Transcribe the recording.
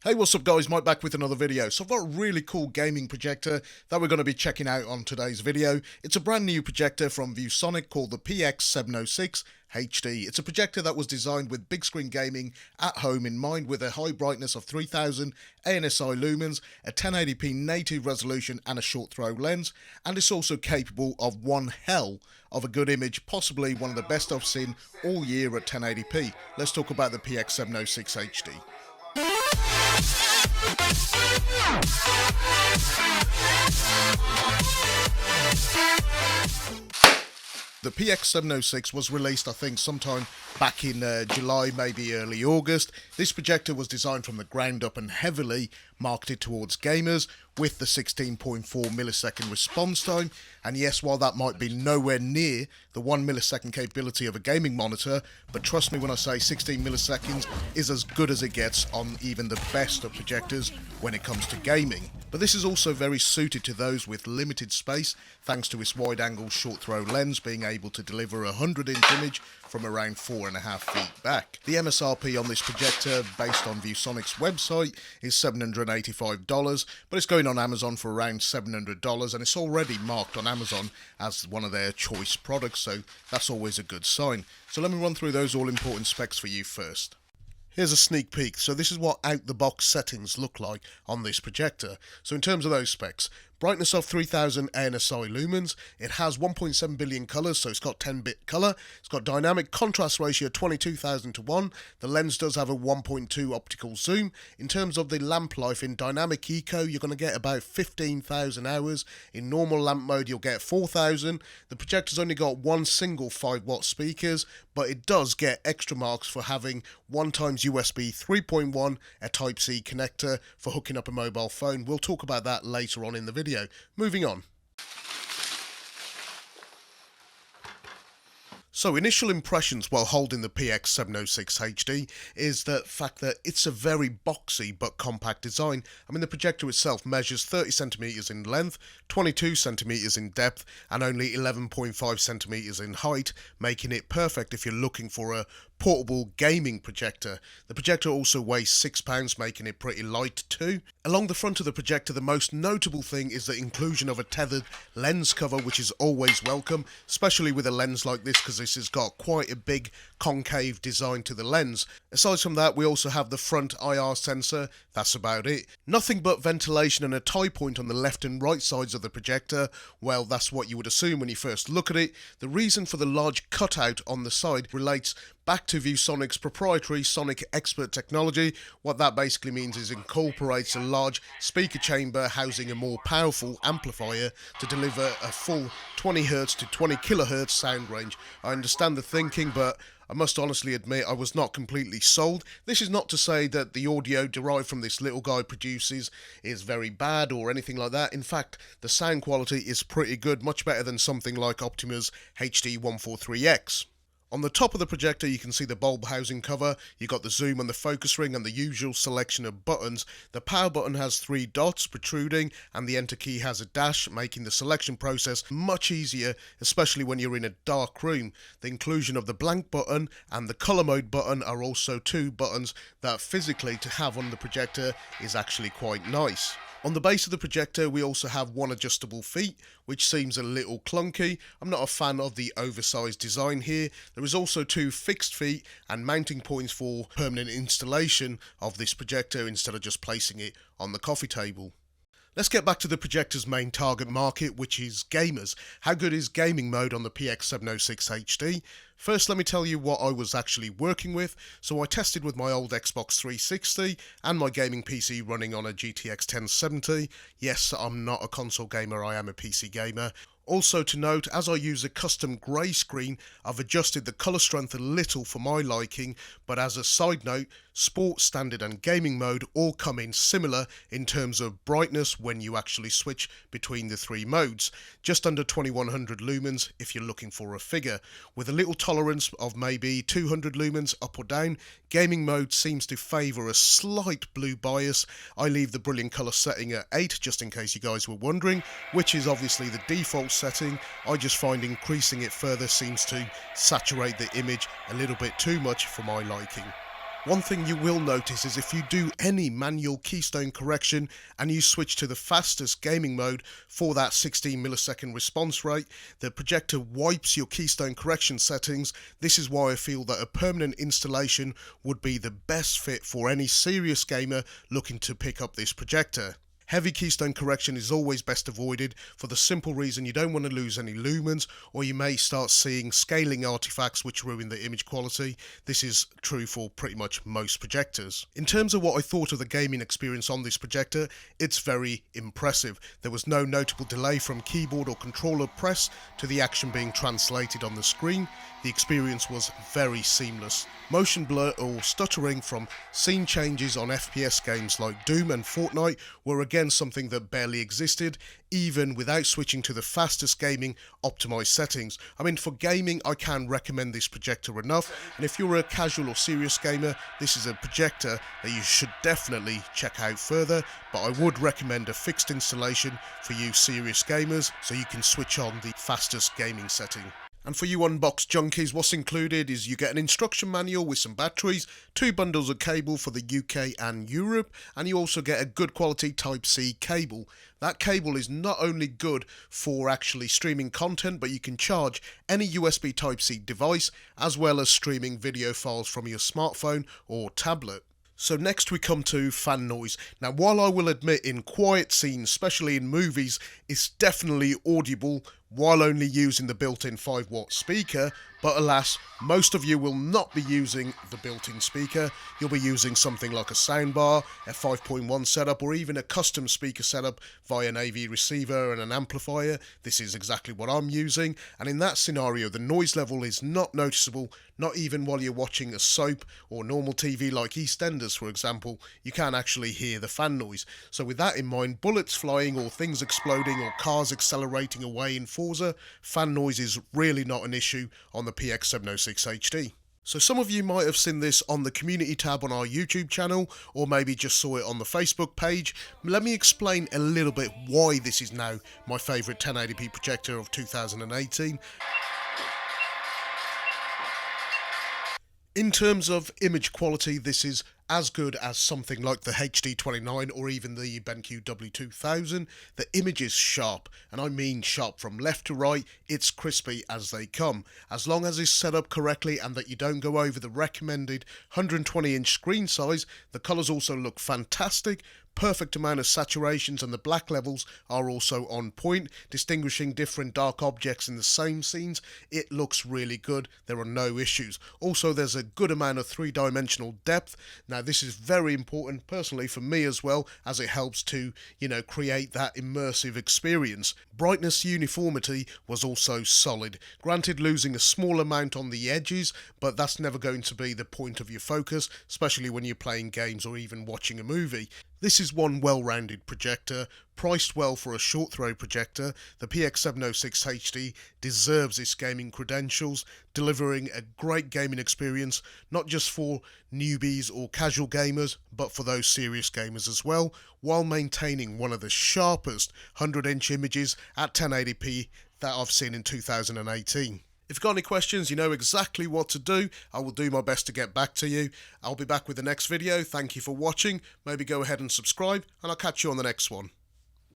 Hey, what's up guys, Mike back with another video. So I've got a really cool gaming projector that we're going to be checking out on today's video. It's a brand new projector from ViewSonic called the PX706 HD. It's a projector that was designed with big screen gaming at home in mind, with a high brightness of 3000 ANSI lumens, a 1080p native resolution and a short throw lens, and it's also capable of one hell of a good image, possibly one of the best I've seen all year at 1080p. Let's talk about the PX706 HD. The PX706 was released, I think, sometime back in July, maybe early August. This projector was designed from the ground up and heavily marketed towards gamers, with the 16.4 millisecond response time. And yes, while that might be nowhere near the 1 millisecond capability of a gaming monitor, but trust me when I say 16 milliseconds is as good as it gets on even the best of projectors when it comes to gaming. But this is also very suited to those with limited space, thanks to its wide angle short throw lens being able to deliver a 100-inch image from around 4.5 feet back. The MSRP on this projector, based on ViewSonic's website, is $785, but it's going on Amazon for around $700, and it's already marked on Amazon as one of their choice products, so that's always a good sign. So let me run through those all-important specs for you first. Here's a sneak peek. So this is what out-the-box settings look like on this projector. So in terms of those specs, brightness of 3000 ANSI lumens, it has 1.7 billion colours, so it's got 10-bit colour, it's got dynamic contrast ratio 22,000 to 1, the lens does have a 1.2 optical zoom. In terms of the lamp life, in dynamic eco you're going to get about 15,000 hours, in normal lamp mode you'll get 4,000. The projector's only got one single 5-watt speakers, but it does get extra marks for having 1x USB 3.1, a Type-C connector for hooking up a mobile phone. We'll talk about that later on in the video. Moving on. So initial impressions while holding the PX706 HD is the fact that it's a very boxy but compact design. I mean, the projector itself measures 30 centimeters in length, 22 centimeters in depth, and only 11.5 centimeters in height, making it perfect if you're looking for a portable gaming projector. The projector also weighs 6 pounds, making it pretty light too. Along the front of the projector, the most notable thing is the inclusion of a tethered lens cover, which is always welcome, especially with a lens like this, because this has got quite a big concave design to the lens. Aside from that, we also have the front IR sensor. That's about it. Nothing but ventilation and a tie point on the left and right sides of the projector. Well, that's what you would assume when you first look at it. The reason for the large cutout on the side relates back to ViewSonic's proprietary Sonic Expert technology. What that basically means is it incorporates a large speaker chamber housing a more powerful amplifier to deliver a full 20Hz to 20 kHz sound range. I understand the thinking, but I must honestly admit I was not completely sold. This is not to say that the audio derived from this little guy produces is very bad or anything like that. In fact, the sound quality is pretty good, much better than something like Optima's HD143X. On the top of the projector you can see the bulb housing cover, you got the zoom and the focus ring and the usual selection of buttons. The power button has 3 dots protruding and the enter key has a dash, making the selection process much easier, especially when you're in a dark room. The inclusion of the blank button and the colour mode button are also 2 buttons that physically to have on the projector is actually quite nice. On the base of the projector we also have one adjustable feet, which seems a little clunky. I'm not a fan of the oversized design here. There is also 2 fixed feet and mounting points for permanent installation of this projector instead of just placing it on the coffee table. Let's get back to the projector's main target market, which is gamers. How good is gaming mode on the PX706 HD? First, let me tell you what I was actually working with. So I tested with my old Xbox 360 and my gaming PC running on a GTX 1070. Yes, I'm not a console gamer, I am a PC gamer. Also to note, as I use a custom grey screen, I've adjusted the colour strength a little for my liking, but as a side note, Sport, Standard and Gaming mode all come in similar in terms of brightness when you actually switch between the 3 modes. Just under 2100 lumens if you're looking for a figure. With a little tolerance of maybe 200 lumens up or down, Gaming mode seems to favour a slight blue bias. I leave the brilliant colour setting at 8 just in case you guys were wondering, which is obviously the default setting. I just find increasing it further seems to saturate the image a little bit too much for my liking. One thing you will notice is if you do any manual keystone correction and you switch to the fastest gaming mode for that 16 millisecond response rate, the projector wipes your keystone correction settings. This is why I feel that a permanent installation would be the best fit for any serious gamer looking to pick up this projector. Heavy keystone correction is always best avoided for the simple reason you don't want to lose any lumens, or you may start seeing scaling artifacts which ruin the image quality. This is true for pretty much most projectors. In terms of what I thought of the gaming experience on this projector, it's very impressive. There was no notable delay from keyboard or controller press to the action being translated on the screen. The experience was very seamless. Motion blur or stuttering from scene changes on FPS games like Doom and Fortnite were again something that barely existed, even without switching to the fastest gaming optimized settings. I mean, for gaming, I can recommend this projector enough, and if you're a casual or serious gamer, this is a projector that you should definitely check out further, but I would recommend a fixed installation for you serious gamers so you can switch on the fastest gaming setting. And for you unboxed junkies, what's included is you get an instruction manual with some batteries, 2 bundles of cable for the UK and Europe, and you also get a good quality Type-C cable. That cable is not only good for actually streaming content, but you can charge any USB Type-C device, as well as streaming video files from your smartphone or tablet. So next we come to fan noise. Now, while I will admit in quiet scenes, especially in movies, it's definitely audible while only using the built-in 5-watt speaker, but alas, most of you will not be using the built-in speaker. You'll be using something like a soundbar, a 5.1 setup, or even a custom speaker setup via an AV receiver and an amplifier. This is exactly what I'm using, and in that scenario the noise level is not noticeable, not even while you're watching a soap or normal TV like EastEnders, for example. You can actually hear the fan noise. So with that in mind, bullets flying or things exploding or cars accelerating away in Forza, fan noise is really not an issue on the PX706 HD. So some of you might have seen this on the community tab on our YouTube channel, or maybe just saw it on the Facebook page. Let me explain a little bit why this is now my favourite 1080p projector of 2018. In terms of image quality, this is as good as something like the HD29 or even the BenQ W2000. The image is sharp, and I mean sharp from left to right. It's crispy as they come. As long as it's set up correctly and that you don't go over the recommended 120-inch screen size, the colours also look fantastic. Perfect amount of saturations, and the black levels are also on point, distinguishing different dark objects in the same scenes. It looks really good. There are no issues. Also, there's a good amount of 3-dimensional depth. Now, this is very important personally for me as well, as it helps to, create that immersive experience. Brightness uniformity was also solid. Granted, losing a small amount on the edges, but that's never going to be the point of your focus, especially when you're playing games or even watching a movie. This is one well-rounded projector, priced well for a short throw projector. The PX706 HD deserves its gaming credentials, delivering a great gaming experience, not just for newbies or casual gamers, but for those serious gamers as well, while maintaining one of the sharpest 100-inch images at 1080p that I've seen in 2018. If you've got any questions, you know exactly what to do. I will do my best to get back to you. I'll be back with the next video. Thank you for watching. Maybe go ahead and subscribe, and I'll catch you on the next one.